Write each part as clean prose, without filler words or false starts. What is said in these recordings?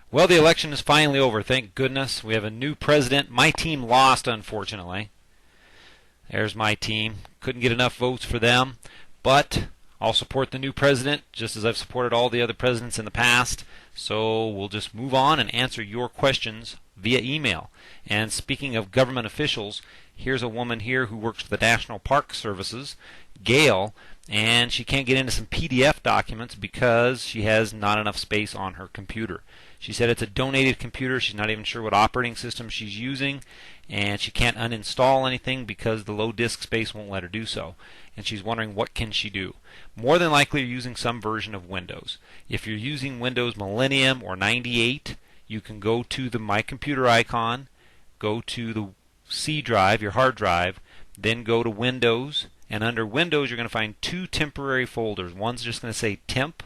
Well, the election is finally over, thank goodness. We have a new president. My team lost, unfortunately. There's my team. Couldn't get enough votes for them, but I'll support the new president just as I've supported all the other presidents in the past. So we'll just move on and answer your questions via email. And speaking of government officials, here's a woman here who works for the National Park Services, Gail, and she can't get into some PDF documents because she has not enough space on her computer. She said it's a donated computer. She's not even sure what operating system she's using, and she can't uninstall anything because the low disk space won't let her do so. And she's wondering what can she do. More than likely you're using some version of Windows. If you're using Windows Millennium or 98, you can go to the My Computer icon, go to the C drive, your hard drive, then go to Windows, and under Windows you're going to find two temporary folders. One's just going to say Temp,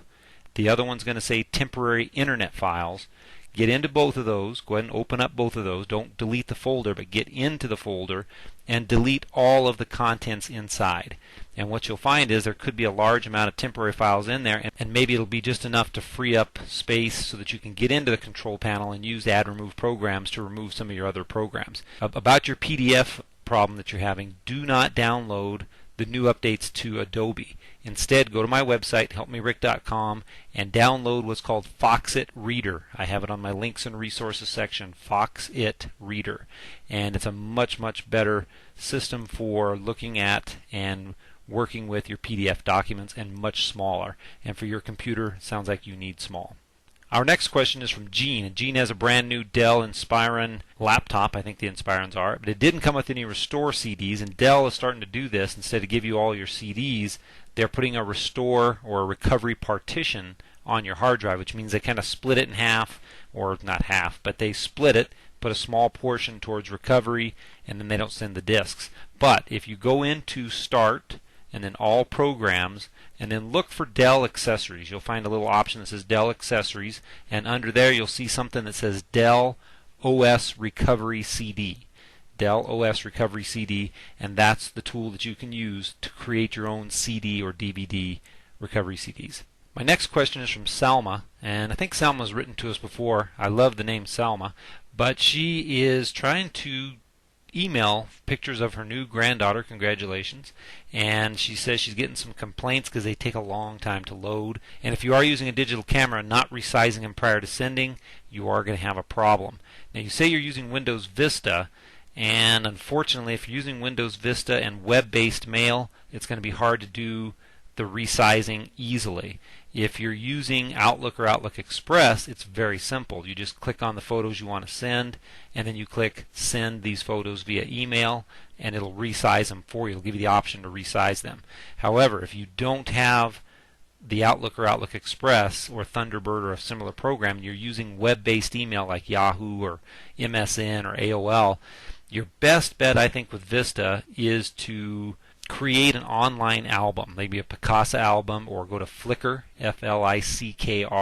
the other one's going to say Temporary Internet Files. Get into both of those. Go ahead and open up both of those. Don't delete the folder, but get into the folder and delete all of the contents inside. And what you'll find is there could be a large amount of temporary files in there, and maybe it'll be just enough to free up space so that you can get into the control panel and use Add Remove Programs to remove some of your other programs. About your PDF problem that you're having, do not download the new updates to Adobe. Instead, go to my website, helpmerick.com, and download what's called Foxit Reader. I have it on my links and resources section, Foxit Reader. And it's a much, much better system for looking at and working with your PDF documents, and much smaller. And for your computer, it sounds like you need small. Our next question is from Gene, and Gene has a brand new Dell Inspiron laptop, I think the Inspirons are, but it didn't come with any Restore CDs, and Dell is starting to do this. Instead of give you all your CDs, they're putting a Restore or a recovery partition on your hard drive, which means they kind of split it in half, or not half, but they split it, put a small portion towards recovery, and then they don't send the disks. But if you go into Start, and then All Programs, and then look for Dell Accessories. You'll find a little option that says Dell Accessories, and under there you'll see something that says Dell OS Recovery CD. Dell OS Recovery CD, and that's the tool that you can use to create your own CD or DVD recovery CDs. My next question is from Salma, and I think Salma's written to us before. I love the name Salma, but she is trying to email pictures of her new granddaughter, congratulations, and she says she's getting some complaints because they take a long time to load, and if you are using a digital camera and not resizing them prior to sending, you are going to have a problem. Now you say you're using Windows Vista, and unfortunately if you're using Windows Vista and web-based mail, it's going to be hard to do the resizing easily. If you're using Outlook or Outlook Express, it's very simple. You just click on the photos you want to send, and then you click Send these photos via email, and it'll resize them for you. It'll give you the option to resize them. However, if you don't have the Outlook or Outlook Express or Thunderbird or a similar program, you're using web-based email like Yahoo or MSN or AOL, your best bet, I think, with Vista is to create an online album, maybe a Picasa album, or go to Flickr, FLICKR.com,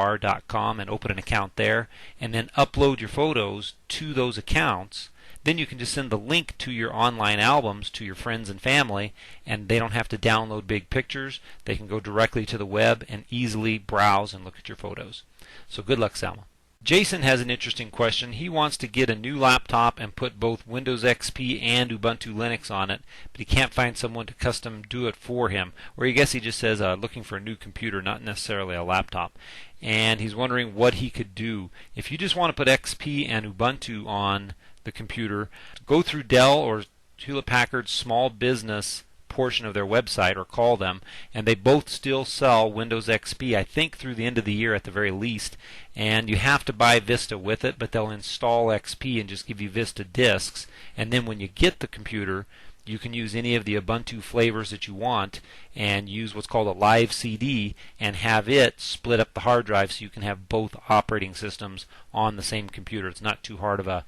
and open an account there, and then upload your photos to those accounts. Then you can just send the link to your online albums to your friends and family, and they don't have to download big pictures. They can go directly to the web and easily browse and look at your photos. So good luck, Salma. Jason has an interesting question. He wants to get a new laptop and put both Windows XP and Ubuntu Linux on it, but he can't find someone to custom do it for him. Or I guess he just says looking for a new computer, not necessarily a laptop. And he's wondering what he could do. If you just want to put XP and Ubuntu on the computer, go through Dell or Hewlett-Packard's small business portion of their website, or call them, and they both still sell Windows XP, I think through the end of the year at the very least, and you have to buy Vista with it, but they'll install XP and just give you Vista disks, and then when you get the computer, you can use any of the Ubuntu flavors that you want and use what's called a live CD and have it split up the hard drive so you can have both operating systems on the same computer. It's not too hard of a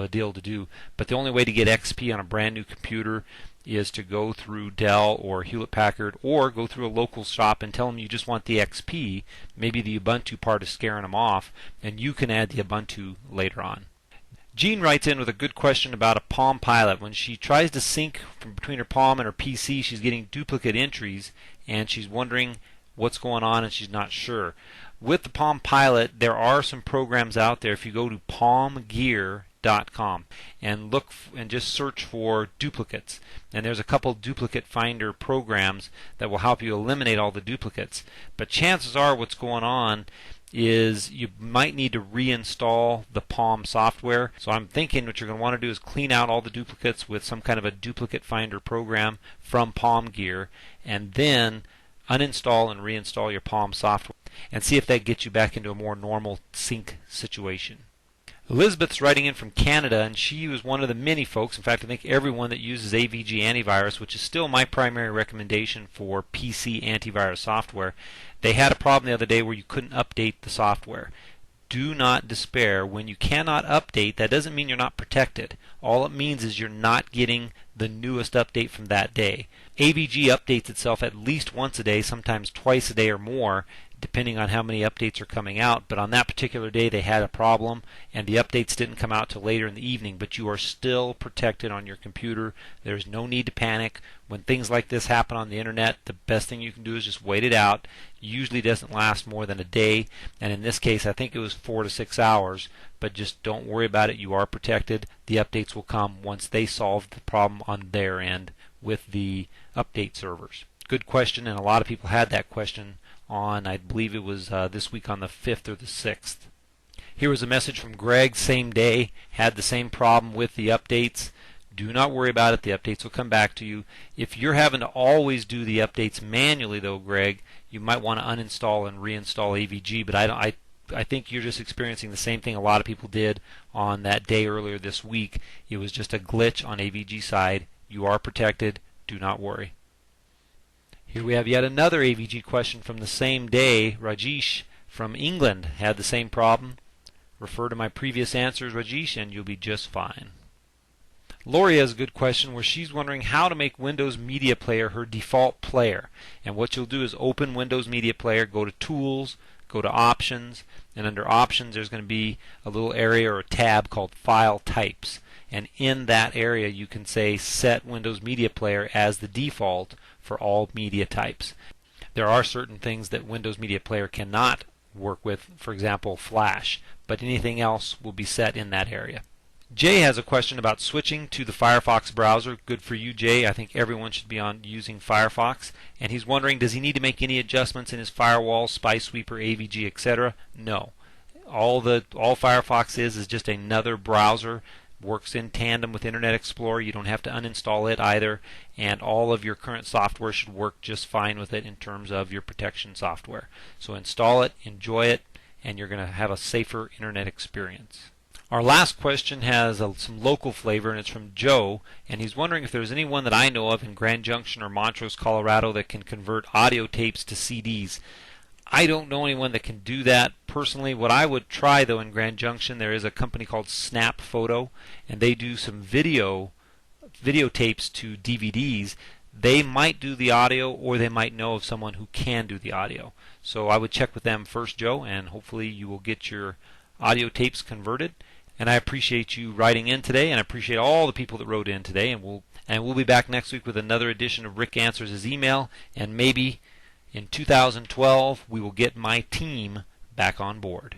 deal to do, but the only way to get XP on a brand new computer is to go through Dell or Hewlett-Packard, or go through a local shop and tell them you just want the XP. Maybe the Ubuntu part is scaring them off, and you can add the Ubuntu later on. Jean writes in with a good question about a Palm Pilot. When she tries to sync from between her Palm and her PC, she's getting duplicate entries, and she's wondering what's going on, and she's not sure. With the Palm Pilot, there are some programs out there. If you go to palmgear.com and look and just search for duplicates, and there's a couple duplicate finder programs that will help you eliminate all the duplicates. But chances are what's going on is you might need to reinstall the Palm software. So I'm thinking what you're going to want to do is clean out all the duplicates with some kind of a duplicate finder program from Palm Gear, and then uninstall and reinstall your Palm software and see if that gets you back into a more normal sync situation. Elizabeth's writing in from Canada, and she was one of the many folks, in fact I think everyone that uses AVG antivirus, which is still my primary recommendation for PC antivirus software. They had a problem the other day where you couldn't update the software. Do not despair. When you cannot update, that doesn't mean you're not protected. All it means is you're not getting the newest update from that day. AVG updates itself at least once a day, sometimes twice a day or more, depending on how many updates are coming out. But on that particular day they had a problem and the updates didn't come out till later in the evening, but you are still protected on your computer. There's no need to panic. When things like this happen on the internet, the best thing you can do is just wait it out. It usually doesn't last more than a day, and in this case I think it was 4 to 6 hours, but just don't worry about it. You are protected. The updates will come once they solve the problem on their end with the update servers. Good question, and a lot of people had that question on, I believe it was this week on the 5th or the 6th. Here was a message from Greg, same day, had the same problem with the updates. Do not worry about it, the updates will come back to you. If you're having to always do the updates manually though, Greg, you might want to uninstall and reinstall AVG, but I think you're just experiencing the same thing a lot of people did on that day earlier this week. It was just a glitch on AVG side. You are protected, do not worry. Here we have yet another AVG question from the same day. Rajesh from England had the same problem. Refer to my previous answers, Rajesh, and you'll be just fine. Lori has a good question where she's wondering how to make Windows Media Player her default player. And what you'll do is open Windows Media Player, go to Tools, go to Options, and under Options there's going to be a little area or a tab called File Types. And in that area you can say set Windows Media Player as the default for all media types. There are certain things that Windows Media Player cannot work with, for example Flash, but anything else will be set in that area. Jay has a question about switching to the Firefox browser. Good for you, Jay. I think everyone should be using Firefox. And he's wondering, does he need to make any adjustments in his firewall, Spy Sweeper, AVG, etc.? No. All Firefox is just another browser. Works in tandem with Internet Explorer. You don't have to uninstall it either, and all of your current software should work just fine with it in terms of your protection software. So install it, enjoy it, and you're going to have a safer internet experience. Our last question has some local flavor, and it's from Joe, and he's wondering if there's anyone that I know of in Grand Junction or Montrose, Colorado that can convert audio tapes to CDs. I don't know anyone that can do that personally. What I would try though in Grand Junction, there is a company called Snap Photo, and they do some video tapes to DVDs. They might do the audio, or they might know of someone who can do the audio. So I would check with them first, Joe, and hopefully you will get your audio tapes converted. And I appreciate you writing in today, and I appreciate all the people that wrote in today. And we'll be back next week with another edition of Rick Answers His Email, and maybe in 2012 we will get my team back on board.